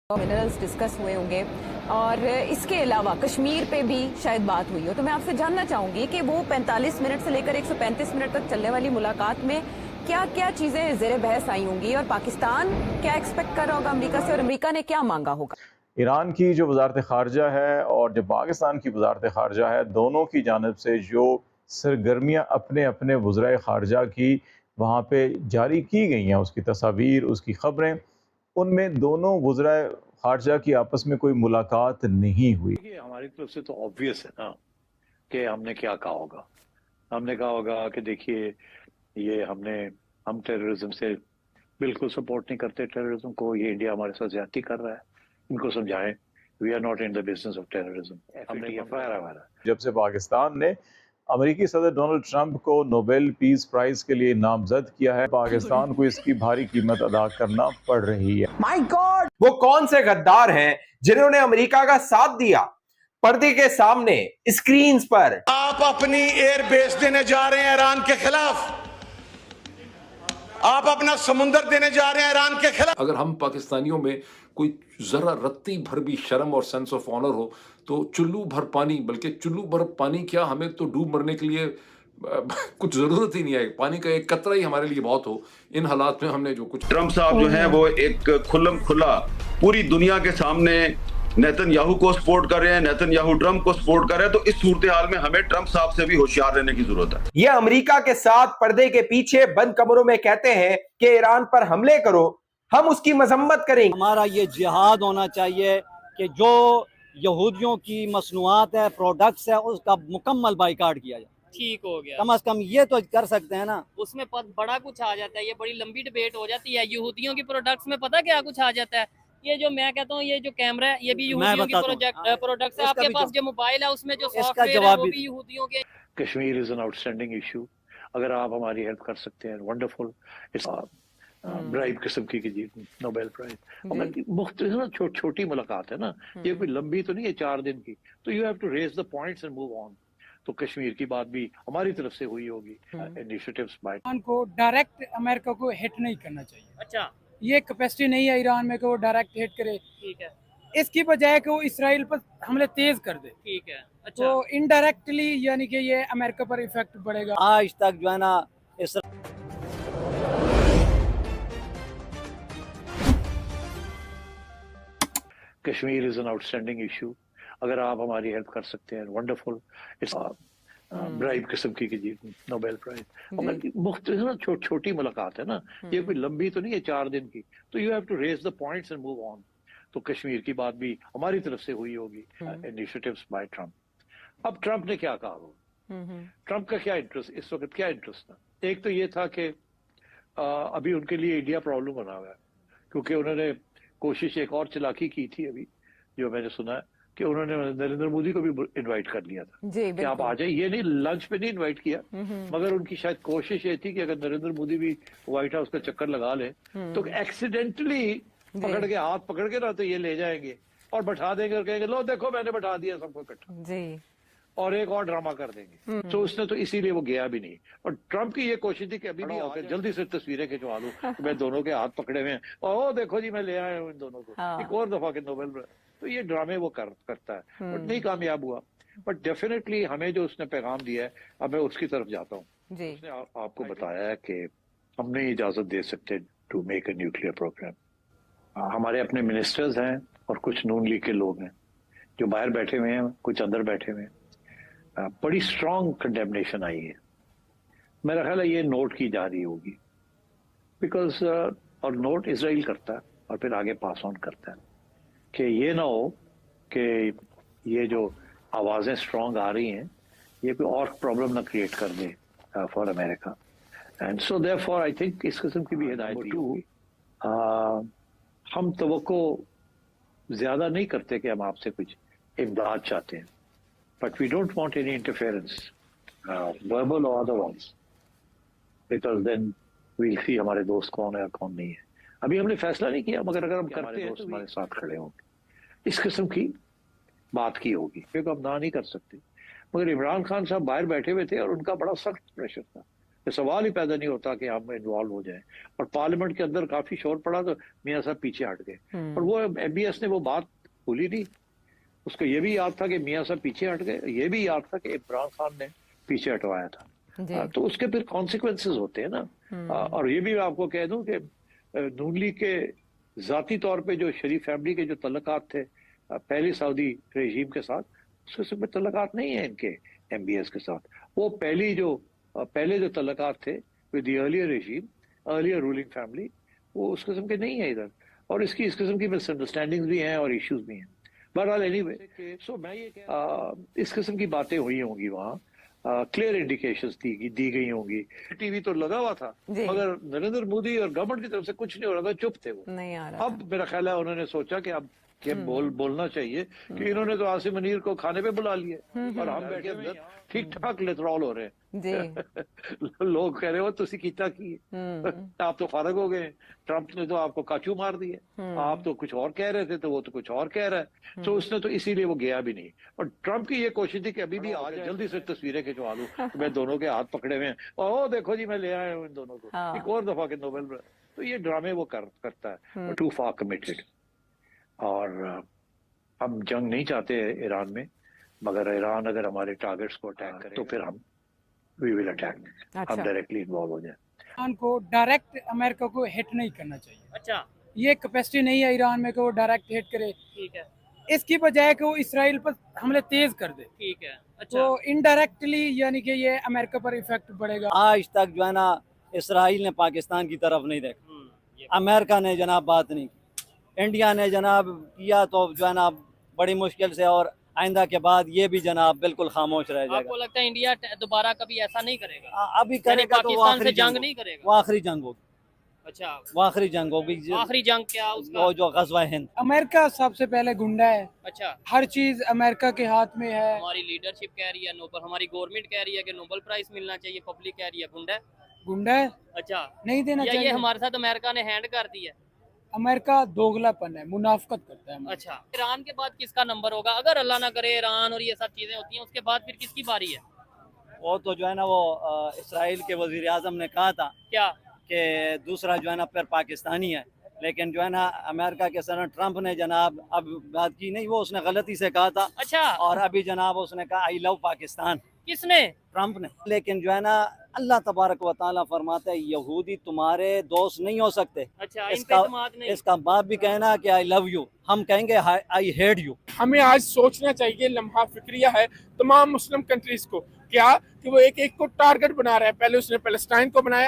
Minerals discuss हुए होंगे और इसके अलावा कश्मीर पे भी शायद बात हुई हो, तो मैं आपसे जानना चाहूंगी कि वो 45 मिनट से लेकर 135 मिनट तक चलने वाली मुलाकात में क्या क्या चीजें जेर बहस आई होंगी और पाकिस्तान क्या एक्सपेक्ट कर रहा होगा अमेरिका से और अमेरिका ने क्या मांगा होगा। ईरान की जो वजारत खारजा है और जो पाकिस्तान की वजारत खारजा है, दोनों की जानब से जो सरगर्मियाँ अपने अपने वज़राए खारजा की वहाँ पे जारी की गई हैं, उसकी तस्वीर, उसकी ख़बरें, उनमें दोनों वज़राए खारजा की आपस में कोई मुलाकात नहीं हुई। देखिए, हमारी तरफ से तो ऑब्वियस है ना कि हमने क्या कहा होगा। हमने कहा होगा कि देखिए, ये हम टेररिज्म से बिल्कुल सपोर्ट नहीं करते। टेररिज्म को ये इंडिया हमारे साथ ज्यादती कर रहा है, इनको समझाएं we are not in the business of terrorism. हमने ये फरार हमारा जब से पाकिस्तान ने अमेरिकी सदर डोनाल्ड ट्रंप को नोबेल पीस प्राइज के लिए नामजद किया है, पाकिस्तान को इसकी भारी कीमत अदा करना पड़ रही है। माय गॉड, वो कौन से गद्दार हैं जिन्होंने अमेरिका का साथ दिया? पर्दे के सामने स्क्रीन्स पर आप अपनी एयर बेस देने जा रहे हैं ईरान के खिलाफ, आप अपना समुंदर देने जा रहे हैं ईरान के खिलाफ। अगर हम पाकिस्तानियों में कोई जरा रत्ती भर भी शर्म और सेंस ऑफ ऑनर हो तो चुल्लू भर पानी, बल्कि चुल्लू भर पानी क्या, हमें तो डूब मरने के लिए कुछ जरूरत ही नहीं है। पानी का एक कतरा ही हमारे लिए बहुत हो। इन हालात में हमने जो कुछ ट्रंप साहब जो हैं वो एक खुल्लम खुला पूरी दुनिया के सामने नेतन्याहू को सपोर्ट कर रहे हैं, नेतन्याहू ट्रंप को सपोर्ट कर रहे हैं। तो इस सूरत हाल में हमें ट्रंप साहब से भी होशियार रहने की जरूरत है। ये अमेरिका के साथ पर्दे के पीछे बंद कमरों में कहते हैं कि ईरान पर हमले करो, हम उसकी मजम्मत करेंगे। हमारा ये जिहाद होना चाहिए कि जो यहूदियों की मसनूआत है, प्रोडक्ट्स है, उसका मुकम्मल बाइकाट किया जाए। ठीक हो गया, कम से कम ये तो कर सकते हैं ना। उसमें बड़ा कुछ आ जाता है, ये बड़ी लंबी डिबेट हो जाती है। यहूदियों की प्रोडक्ट्स में पता क्या कुछ आ जाता है। ये जो मैं कहता हूँ, ये जो कैमरा है ये भी यहूदियों की प्रोडक्ट्स है। आपके पास जो मोबाइल है उसमें जो सॉफ्टवेयर है वो भी यहूदियों के। Kashmir is an outstanding issue. अगर आप हमारी हेल्प कर सकते हैं, वंडरफुल। इट्स ब्राइब किस्म की नोबेल प्राइज। मुख्तलिफ छोटी मुलाकात है ना, ये कोई लंबी तो नहीं है 4 दिन की। तो you have to raise the points and move on. तो कश्मीर की बात भी हमारी तरफ से हुई होगी। इनिशिएटिव्स बाय ईरान को डायरेक्ट अमेरिका को हिट नहीं करना चाहिए। अच्छा, ये कैपेसिटी नहीं है ईरान में कि वो डायरेक्ट हिट करे। ठीक है, इसकी बजाय कि वो इसराइल पर हमले तेज कर दे। ठीक है। अच्छा, तो इनडायरेक्टली यानी कि ये अमेरिका पर इफेक्ट पड़ेगा। आज तक जो है ना Kashmir is an outstanding issue. अगर आप हमारी हेल्प कर सकते हैं, वंडरफुल। इट्स ब्राइब किस्म की नोबेल प्राइज। मुख्तलिफ छोटी मुलाकात है ना, ये कोई लंबी तो नहीं है 4 दिन की। तो you have to raise the points and move on. तो कश्मीर की बात भी हमारी तरफ से हुई होगी। Initiatives by Trump. अब ट्रंप ने क्या कहा होगा? ट्रंप का क्या इंटरेस्ट इस वक्त, क्या इंटरेस्ट था? एक तो ये था कि अभी उनके लिए इंडिया प्रॉब्लम बना हुआ है, क्योंकि उन्होंने कोशिश एक और चालाकी की थी अभी, जो मैंने सुना है कि उन्होंने नरेंद्र मोदी को भी इनवाइट कर लिया था कि आप आ जाइए। ये नहीं, लंच पे नहीं इनवाइट किया, मगर उनकी शायद कोशिश ये थी कि अगर नरेंद्र मोदी भी व्हाइट हाउस का चक्कर लगा ले तो एक्सीडेंटली पकड़ के, हाथ पकड़ के ना, तो ये ले जाएंगे और बैठा देंगे और कहेंगे लो देखो मैंने बैठा दिया सबको इकट्ठा जी, और एक और ड्रामा कर देंगे। तो उसने तो इसीलिए वो गया भी नहीं। और ट्रंप की ये कोशिश थी कि अभी भी आकर जल्दी से तस्वीरें खिंचवा लूं, मैं दोनों के हाथ पकड़े हुए हैं और देखो जी मैं ले आया हूँ इन दोनों को, एक और दफा के नोबेल। तो ये ड्रामे वो करता है, बट नहीं कामयाब हुआ। बट डेफिनेटली हमें जो उसने पैगाम दिया है, अब मैं उसकी तरफ जाता हूँ। उसने आपको बताया है कि हम नहीं इजाजत दे सकते to make a nuclear programme. हमारे अपने मिनिस्टर्स हैं और कुछ नून लीग के लोग हैं जो बाहर बैठे हुए हैं, कुछ अंदर बैठे हुए हैं। बड़ी स्ट्रॉन्ग कंडेमनेशन आई है। मेरा ख्याल है ये नोट की जा रही होगी, बिकॉज और नोट इजराइल करता है और फिर आगे पास ऑन करता है कि ये ना हो कि ये जो आवाज़ें स्ट्रॉन्ग आ रही हैं ये कोई और प्रॉब्लम ना क्रिएट कर दे for America. And so therefore I think इस किस्म की भी हिदायत दी होगी। हम तवक्को ज़्यादा नहीं करते कि हम आपसे कुछ इमदाद चाहते हैं, but we don't want any interference, verbal or otherwise, because then we'll see हमारे दोस्त कौन है और कौन नहीं है। अभी हमने फैसला नहीं किया, मगर अगर हम करते हैं तो हमारे साथ खड़े होंगे। इस किस्म की बात की होगी, क्योंकि हम ना नहीं कर सकते। मगर इमरान खान साहब बाहर बैठे हुए थे और उनका बड़ा सख्त प्रेशर था। ये सवाल ही पैदा नहीं होता कि हम इन्वॉल्व हो जाएं। और पार्लियामेंट के अंदर काफी शोर पड़ा तो मियां साहब पीछे हट गए, और वो MBS ने वो बात भूली नहीं। उसको ये भी याद था कि मियां साहब पीछे हट गए, ये भी याद था कि इमरान खान ने पीछे हटवाया था। तो उसके फिर कॉन्सिक्वेंसेस होते हैं ना। और ये भी मैं आपको कह दूं कि नून लीग के जाती तौर पे जो शरीफ फैमिली के जो तल्लुकात थे पहले सऊदी रेजीम के साथ, उसके समय तल्लुकात नहीं है इनके MBS के साथ। वो पहले जो तल्लुकात थे with the earlier regime, earlier ruling family, वो उस किस्म के नहीं है इधर। और इस किस्म की मिसअंडरस्टैंडिंग्स भी हैं और इश्यूज भी हैं। बहरहाल एनीवे, सो मैं ये इस किस्म की बातें हुई होंगी वहाँ, क्लियर इंडिकेशंस दी गई होंगी। टीवी तो लगा हुआ था, मगर नरेंद्र मोदी और गवर्नमेंट की तरफ से कुछ नहीं हो रहा था, चुप थे वो, नहीं आ रहा। अब मेरा ख्याल है उन्होंने सोचा कि अब बोलना चाहिए कि इन्होंने तो आसिम मुनीर को खाने पे बुला लिया और हम बैठे अंदर ठीक ठाक लेतरॉल हो रहे हैं। लोग कह रहे हो तुसी कीता की आप तो फारग हो गए, ट्रंप ने तो आपको काचू मार दिए, आप तो कुछ और कह रहे थे तो वो तो कुछ और कह रहा है। तो उसने तो इसीलिए वो गया भी नहीं। और ट्रंप की ये कोशिश थी कि अभी भी आ जाए, जल्दी से तस्वीरें खिंचवा लूं, मैं दोनों के हाथ पकड़े हुए हैं, ओ देखो जी मैं ले आया हूँ इन दोनों को, एक और दफा के नोबेल। तो ये ड्रामे वो करता है, टू फार कमिटेड। और हम जंग नहीं चाहते ईरान में, मगर ईरान अगर हमारे टारगेट्स को अटैक करे तो फिर हम वी विल अटैक, हम डायरेक्टली इन्वॉल्व हो जाए। ईरान को डायरेक्ट अमेरिका को हिट नहीं करना चाहिए। अच्छा, ये कैपेसिटी नहीं है ईरान में कि वो डायरेक्ट हिट करे। ठीक है। इसकी बजाय कि वो इसराइल पर हमले तेज कर दे। ठीक है। अच्छा, तो इनडायरेक्टली यानी कि ये अमेरिका पर इफेक्ट पड़ेगा। आज तक जो है ना इसराइल ने पाकिस्तान की तरफ नहीं देखा, अमेरिका ने जनाब बात नहीं की, इंडिया ने जनाब किया तो जो है ना बड़ी मुश्किल से, और आइंदा के बाद ये भी जनाब बिल्कुल खामोश रह जाएगा। आपको लगता है इंडिया दोबारा कभी ऐसा नहीं करेगा? अभी करेगा तो पाकिस्तान से जंग नहीं करेगा, वो आखिरी जंग होगी। अच्छा, वो आखिरी जंग होगी। आखिरी जंग क्या उसका? वो जो गज़वा हिंद। अमेरिका सबसे पहले गुंडा है। अच्छा, हर चीज अमेरिका के हाथ में है। हमारी लीडरशिप कह रही है नोबल, हमारी गवर्नमेंट कह रही है कि नोबेल प्राइज मिलना चाहिए, पब्लिक कह रही है गुंडा है। अच्छा, नहीं देना चाहिए। ये हमारे साथ अमेरिका ने हैंड कर दी है। अमेरिका दोगलापन है, मुनाफकत करता है। अच्छा, ईरान के बाद किसका नंबर होगा? अगर अल्लाह ना करे ईरान और ये सब चीजें होती हैं, उसके बाद फिर किसकी बारी है? वो तो जो है ना वो इसराइल के वजीर आज़म ने कहा था क्या कि दूसरा जो है ना फिर पाकिस्तानी है, लेकिन जो है ना अमेरिका के सदर ट्रंप ने जनाब अब बात की नहीं, वो उसने गलती से कहा था। अच्छा, और अभी जनाब उसने कहा आई लव पाकिस्तान। किसने? ट्रंप ने। लेकिन जो है ना अल्लाह तबारक व तआला फरमाता है यहूदी तुम्हारे दोस्त नहीं हो सकते। अच्छा, इसका बाप भी कहना कि आई लव यू, हम कहेंगे आई हेट यू। हमें आज सोचना चाहिए, लम्हा फिक्रिया है तमाम मुस्लिम कंट्रीज को, क्या कि वो एक एक को टारगेट बना रहा है। पहले उसने पैलेस्टाइन को बनाया,